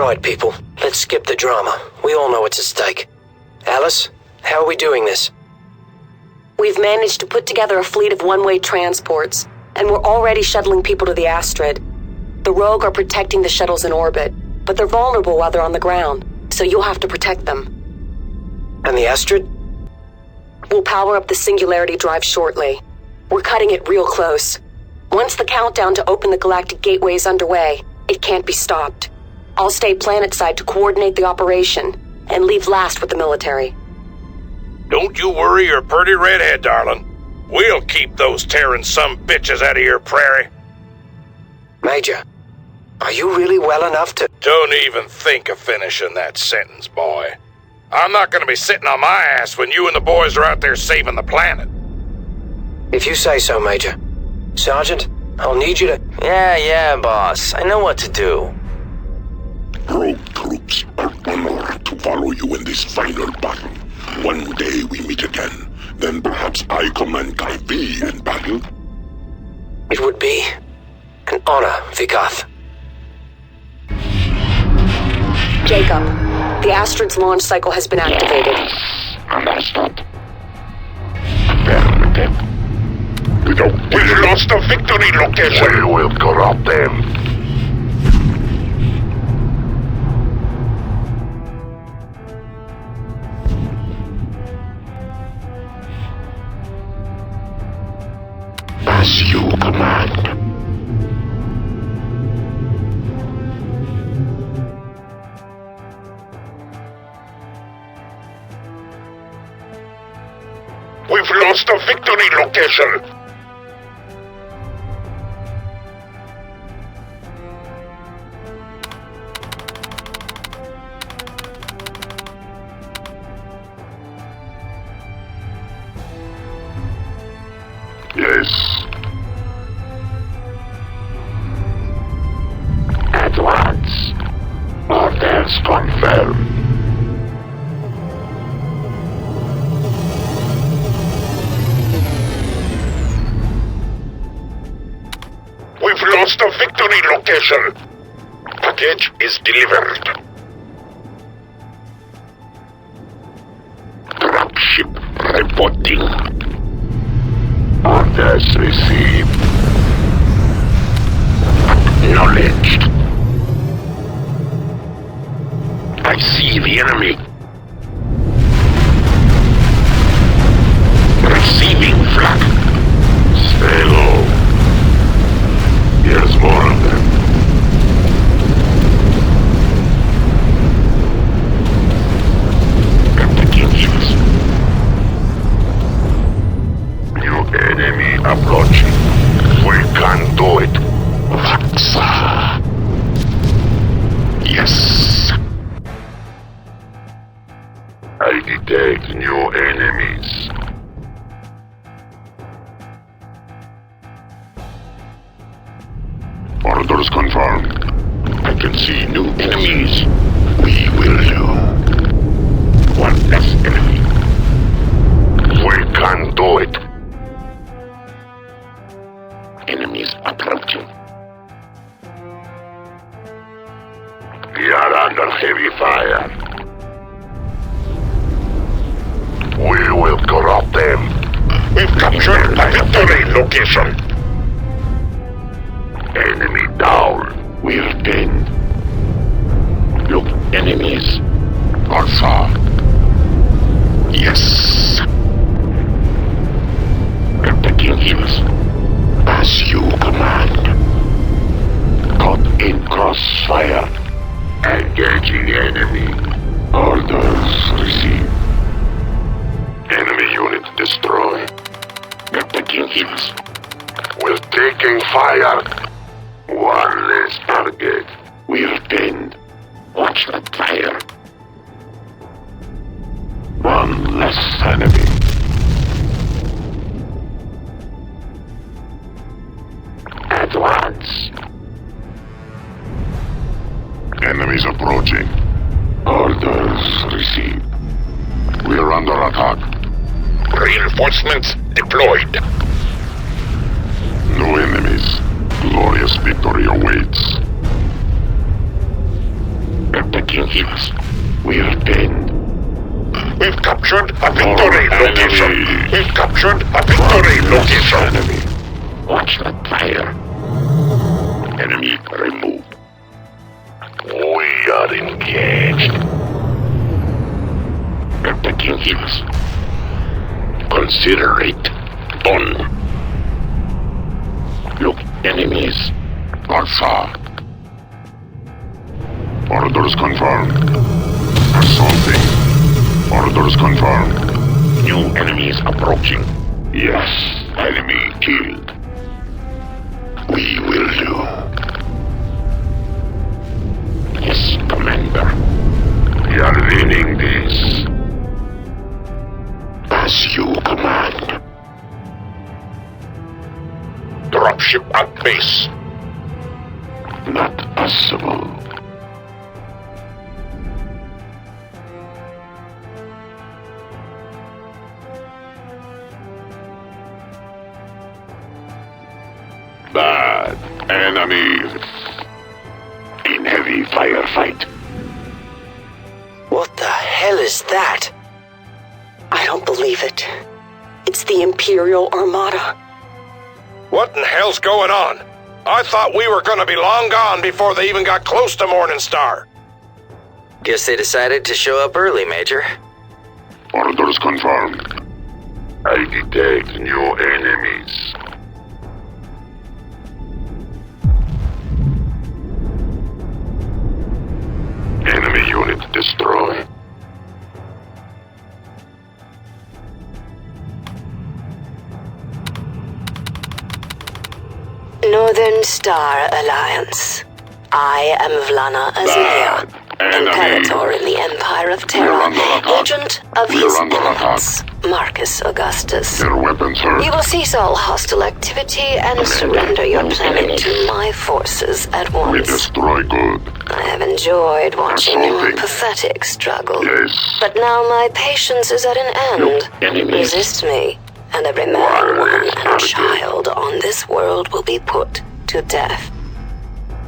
Right, people. Let's skip the drama. We all know what's at stake. Alice, how are we doing this? We've managed to put together a fleet of one-way transports, and we're already shuttling people to the Astrid. The Rogue are protecting the shuttles in orbit, but they're vulnerable while they're on the ground, so you'll have to protect them. And the Astrid? We'll power up the Singularity drive shortly. We're cutting it real close. Once the countdown to open the Galactic Gateway is underway, it can't be stopped. I'll stay planetside to coordinate the operation, and leave last with the military. Don't you worry your pretty redhead, darling. We'll keep those Terran sumbitches out of your prairie. Major, are you really well enough to... Don't even think of finishing that sentence, boy. I'm not gonna be sitting on my ass when you and the boys are out there saving the planet. If you say so, Major. Sergeant, I'll need you to... Yeah, boss. I know what to do. Rogue troops are honored to follow you in this final battle. One day we meet again. Then perhaps I command Guy V in battle. It would be an honor, Vikath. Jacob, the Astrid's launch cycle has been activated. Understood. Affirmative. We lost the victory location. We will corrupt them. As you command. We've lost the victory location. Yes. At once. Orders confirmed. We've lost the victory location. Package is delivered. Dropship reporting. Orders received. Acknowledged. I see the enemy. Receiving flak. Stay low. Here's more of them. Applications. New enemy approaching. We can do it. Vaxa. Yes. I detect new enemies. Orders confirmed. I can see new enemies. We will do. One less enemy. We can do it. Enemies approaching. We are under heavy fire. We will corrupt them. We've captured the victory location. Enemy down. We're pinned. Look, enemies. Alpha. Yes. We're taking heals. As you command. Caught in crossfire. Engaging enemy. Orders received. Enemy unit destroyed. We're taking heals. We're taking fire. One less target. We're pinned. Watch the fire. One less enemy. At once. Enemies approaching. Orders received. We're under attack. Reinforcements deployed. No enemies. Glorious victory awaits. taking hits. We're dead. We've captured a victory location. We've captured a victory location. Enemy. Watch the fire. Enemy removed. We are engaged. We're taking hits. Consider it done. Look, enemies. Alpha. Orders confirmed. Assaulting. Orders confirmed. New enemies approaching. Yes, enemy killed. We will do. Yes, Commander. We are winning this. As you command. Dropship at base. Not possible. Bad enemy. In heavy firefight. What the hell is that? I don't believe it. It's the Imperial Armada. What in the hell's going on? I thought we were gonna be long gone before they even got close to Morningstar. Guess they decided to show up early, Major. Orders confirmed. I detect new enemies. Enemy unit destroyed. Northern Star Alliance. I am Vlana Azalea, Imperator in the Empire of Terra, agent of His Eminence, Marcus Augustus. Their weapons hurt. You will cease all hostile activity and surrender your planet to my forces at We once. destroy good. I have enjoyed watching your Assaulting. pathetic struggle. Yes. But now my patience is at an end. Look, enemies. Resist me, and every man, woman, and child on this world will be put to death.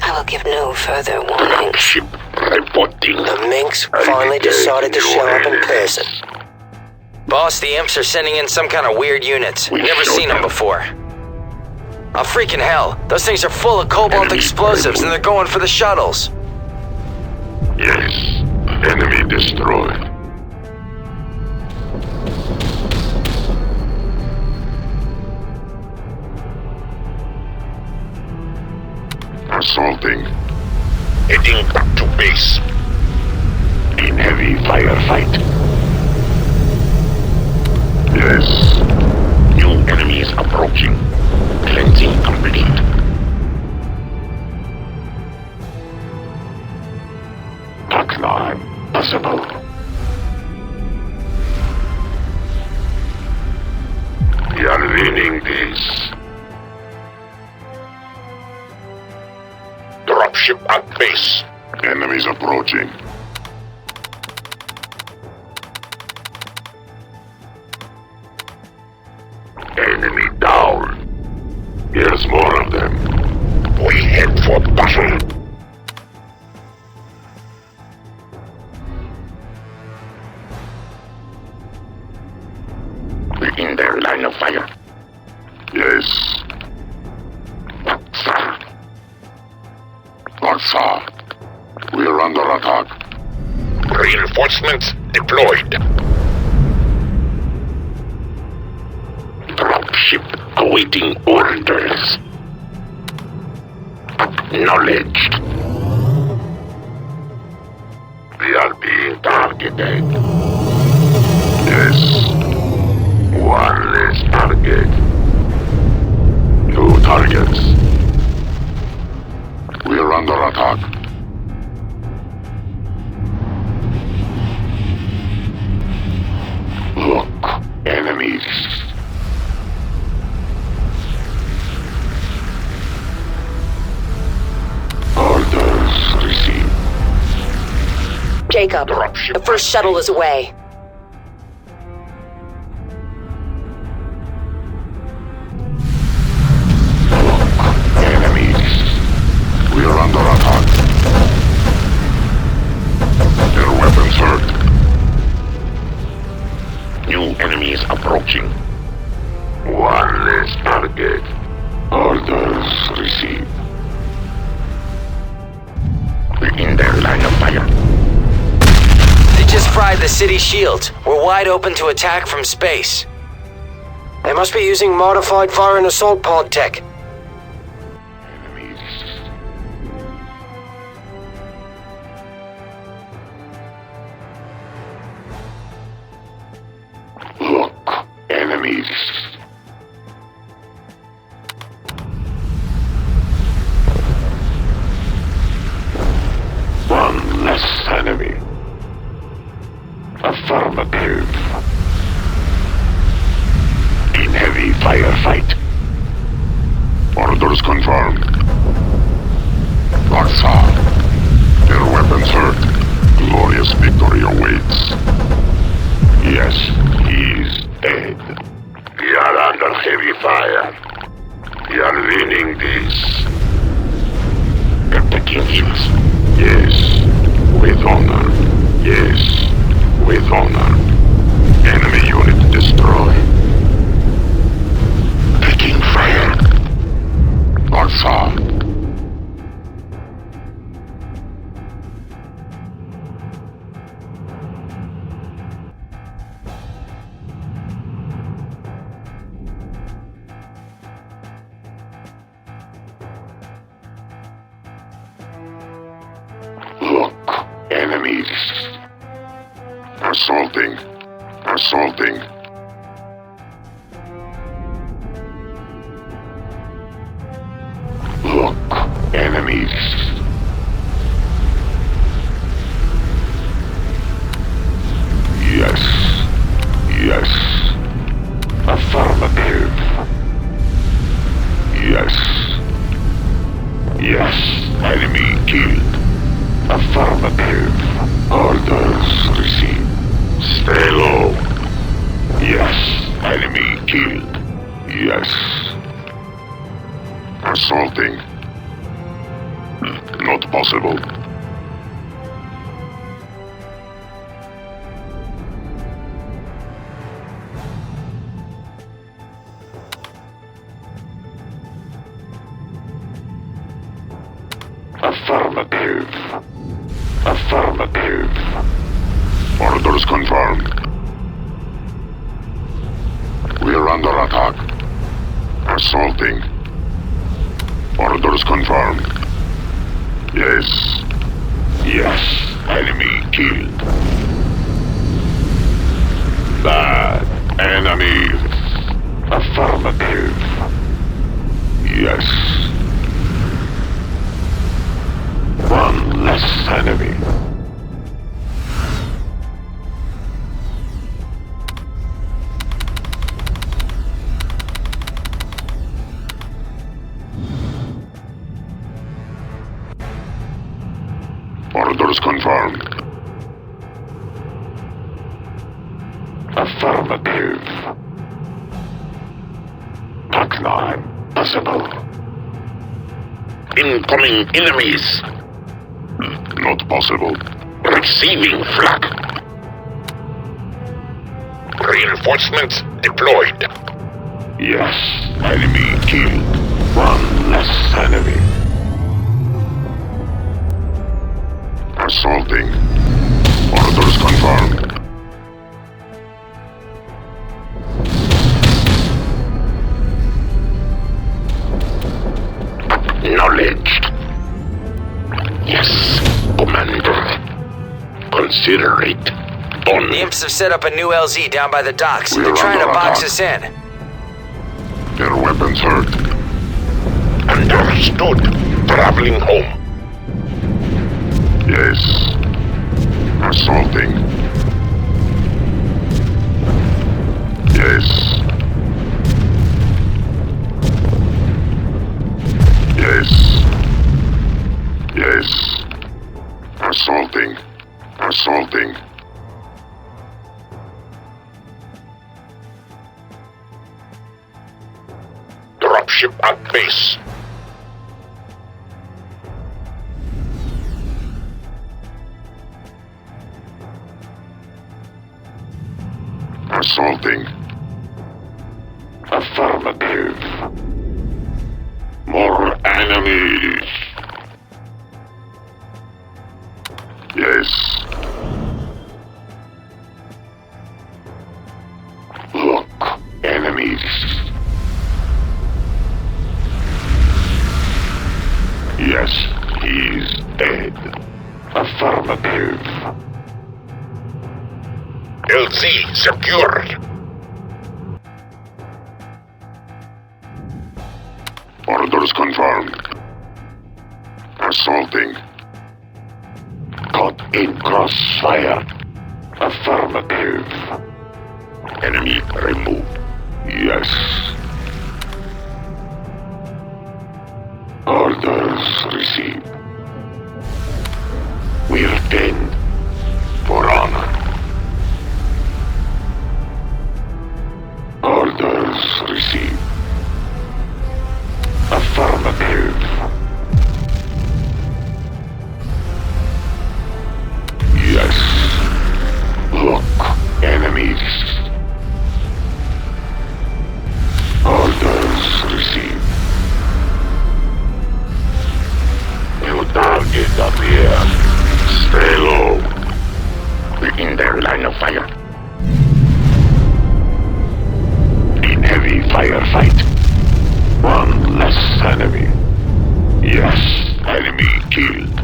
I will give no further warning. Ship reporting. The Minx finally decided to show up in person. Boss, the imps are sending in some kind of weird units. We Never showed seen them them. before. Oh, freaking hell. Those things are full of cobalt Enemy explosives and removed. they're going for the shuttles. Yes. Enemy destroyed. Assaulting. Heading back to base. In heavy firefight. Yes. New enemies approaching. Cleansing complete. Backline possible. We are winning this. Dropship at base. Enemies approaching. Enemy down. Here's more of them. We head for battle. We're in their line of fire. Yes. Sir. Sir. We're under attack. Reinforcements deployed. Dropship awaiting orders. Acknowledged. We are being targeted. Yes. One less target. Two targets. We're under attack. Look, enemies. Orders received. Jacob, Dropship. the first shuttle is away. Enemies. We are under attack. approaching. One less target. Orders received. In their line of fire. They just fried the city shields. We're wide open to attack from space. They must be using modified fire and assault pod tech. Enemies. Look, enemies. One less enemy. Affirmative. In heavy firefight. Orders confirmed. Barca. Their weapons hurt. Glorious victory awaits. Yes, he's dead. We are under heavy fire. We are winning this. They're taking hits. Yes, with honor. Yes, with honor. Enemy unit destroyed. Taking fire. Barca. Look, enemies. Assaulting. Assaulting. Look, enemies. Yes. Yes. Affirmative. Yes. Yes. Enemy killed. Affirmative. Orders received. Stay low. Yes. Enemy killed. Yes. Assaulting. Not possible. Affirmative. Affirmative. Orders confirmed. We're under attack. Assaulting. Orders confirmed. Yes. Yes. Enemy killed. Bad enemies. Affirmative. Yes. One less enemy. Orders confirmed. Affirmative. Pipeline possible. Incoming enemies. Not possible. Receiving flak. Reinforcements deployed. Yes, enemy killed. One less enemy. Assaulting. Orders confirmed. Acknowledged. Yes, Commander. Consider it done. The imps have set up a new LZ down by the docks. We're They're trying to under box attack. us in. Their weapons hurt. Understood. Traveling home. Yes. Assaulting. Yes. Yes. Yes. Assaulting. Assaulting. Dropship at base. Assaulting. Affirmative. More enemies. Yes. Look, enemies. Yes, he's dead. Affirmative. LZ secured. Orders confirmed. Assaulting. Caught in crossfire. Affirmative. Enemy removed. Yes. Orders received. We're pinned. For honor. Orders received. Affirmative. Yes. Look, enemies. Orders received. New target up here. Stay low. We're in their line of fire. In heavy firefight. One less enemy. Yes, enemy killed.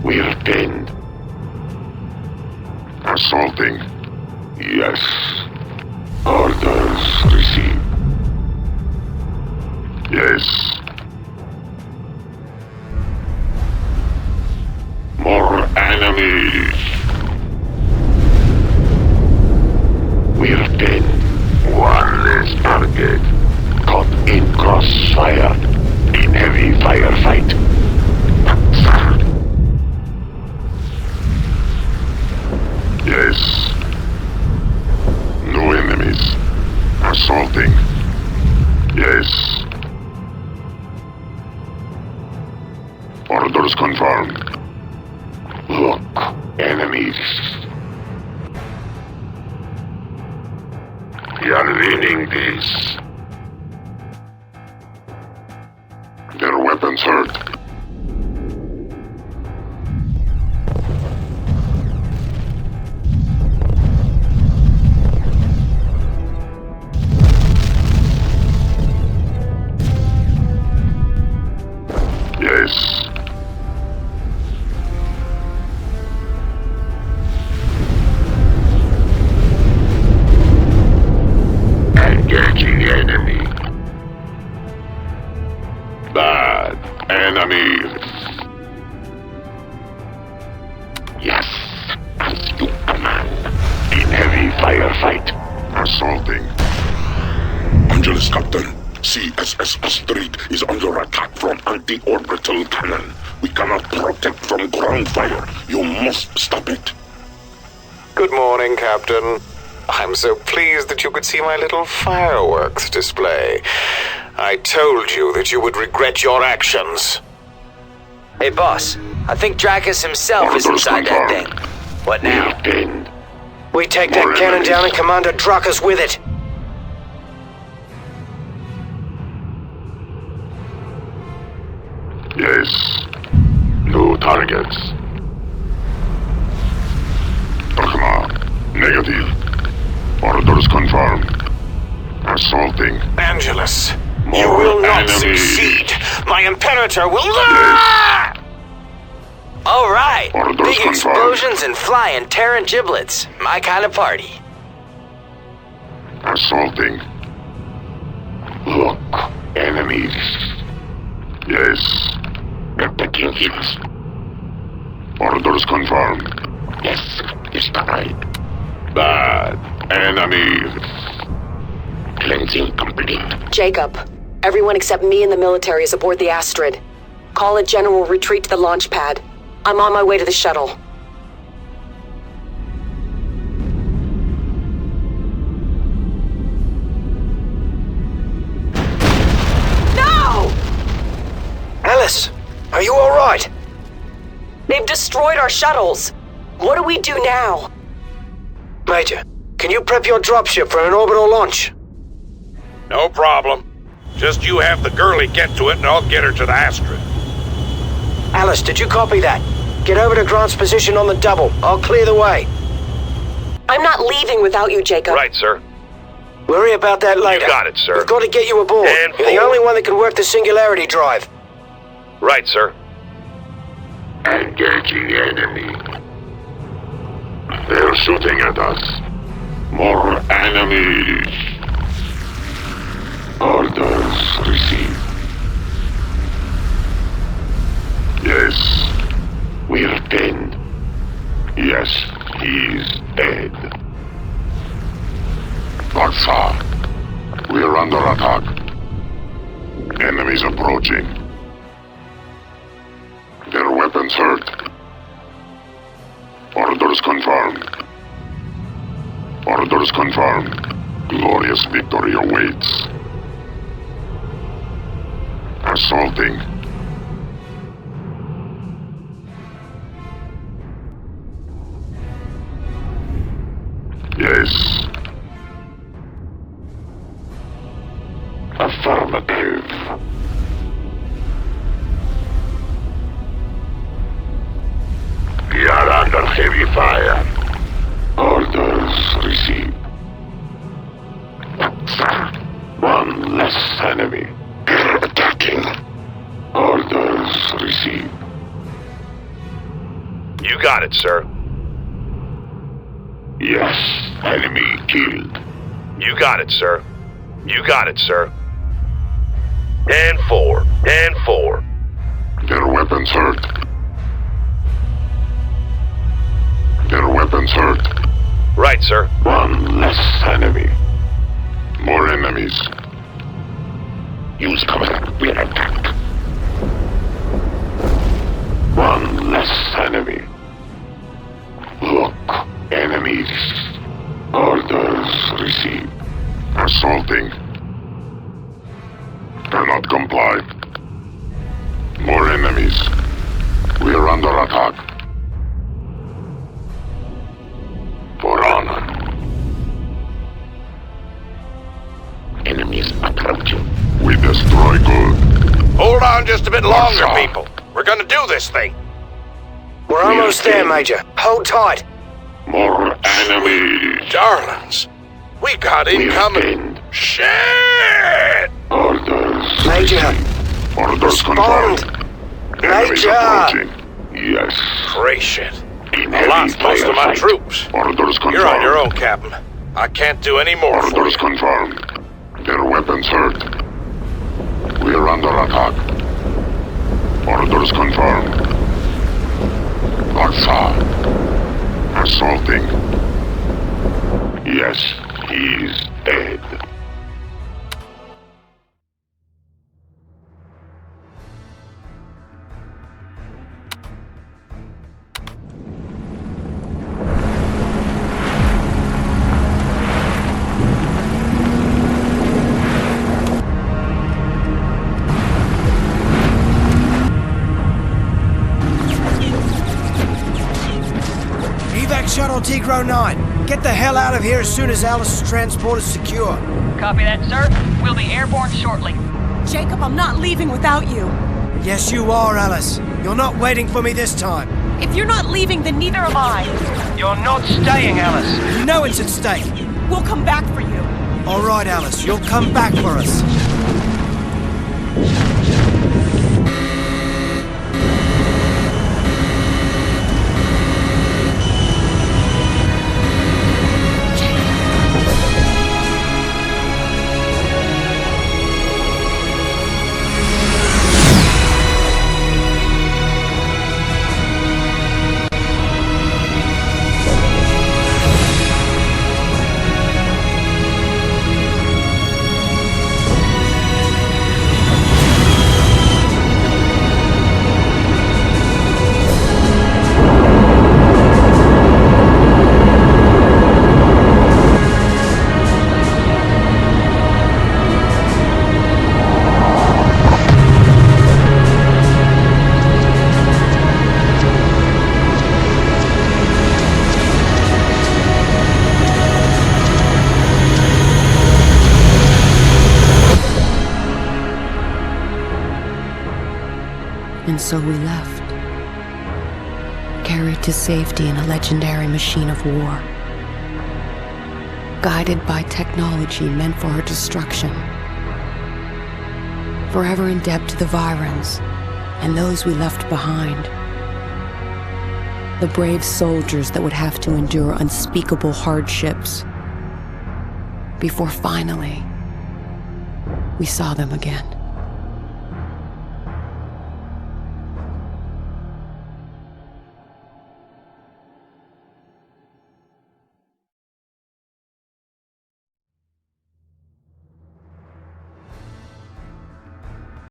We're pinned. Assaulting. Yes. Orders received. Yes. More enemies. We're pinned. One less target. Caught in crossfire. In heavy firefight. Yes. No enemies. Assaulting. Yes. Orders confirmed. Look, enemies. You're winning this. Their weapons hurt. Yes. Engaging enemy. Bad enemies. Yes, as you command. In heavy firefight. Assaulting. Angeles, Captain. CSS Astrid is under attack from anti-orbital cannon. We cannot protect from ground fire. You must stop it. Good morning, Captain. I'm so pleased that you could see my little fireworks display. I told you that you would regret your actions. Hey, boss. I think Dracus himself is inside that thing. What now? We take that cannon down and Commander Dracus with it. Yes. No targets. Drachma. Negative. Orders confirmed. Assaulting. Angelus, More you will not enemies. succeed. My Imperator will Yes. All right. Orders Big confirmed. explosions and flying, tearing giblets. My kind of party. Assaulting. Look, enemies. Yes. They're taking hits. Orders confirmed. Yes, it's right. Bad enemies. Cleansing complete. Jacob, everyone except me and the military is aboard the Astrid. Call a general retreat to the launch pad. I'm on my way to the shuttle. No! Alice, are you all right? They've destroyed our shuttles. What do we do now? Major, can you prep your dropship for an orbital launch? No problem. Just you have the girlie get to it and I'll get her to the Astra. Alice, did you copy that? Get over to Grant's position on the double. I'll clear the way. I'm not leaving without you, Jacob. Right, sir. Worry about that later. You got it, sir. We've got to get you aboard. And You're the forward. only one that can work the singularity drive. Right, sir. Engaging enemy. They're shooting at us. More enemies. Orders received. Yes. We're pinned. Yes, he's dead. Baksa. We're under attack. Enemies approaching. Their weapons hurt. Orders confirmed. Orders confirmed. Glorious victory awaits. Assaulting. Yes. Affirmative. We are under heavy fire. Orders received. One less enemy. Attacking. Orders received. You got it, sir. Yes, enemy killed. You got it, sir. You got it, sir. And four. Their weapons hurt. Their weapons hurt. Right, sir. One less enemy. More enemies. Use cover. We're attacked. One less enemy. Look, enemies. Orders received. Assaulting. Cannot comply. More enemies. We're under attack. For honor. Enemies approaching. We destroy good. Hold on just a bit longer, Baksa. people. We're gonna do this thing. We're almost there, Major. Hold tight. More enemies. Darlings, we got incoming. pinned. Shit! Orders. Major. Orders Respond. confirmed. Enemies Major. approaching. Yes. Great shit. In I lost most of my firefight. troops. Orders confirmed. You're on your own, Captain. I can't do any more for Orders you. confirmed. Their weapons hurt. We're under attack. Orders confirmed. Baksa. Assaulting. Yes, he's dead. Evac shuttle Tigro 9. Get the hell out of here as soon as Alice's transport is secure. Copy that, sir. We'll be airborne shortly. Jacob, I'm not leaving without you. Yes, you are, Alice. You're not waiting for me this time. If you're not leaving, then neither am I. You're not staying, Alice. You know it's at stake. We'll come back for you. All right, Alice, you'll come back for us. so we left, carried to safety in a legendary machine of war, guided by technology meant for her destruction, forever in debt to the Virans and those we left behind, the brave soldiers that would have to endure unspeakable hardships before finally we saw them again.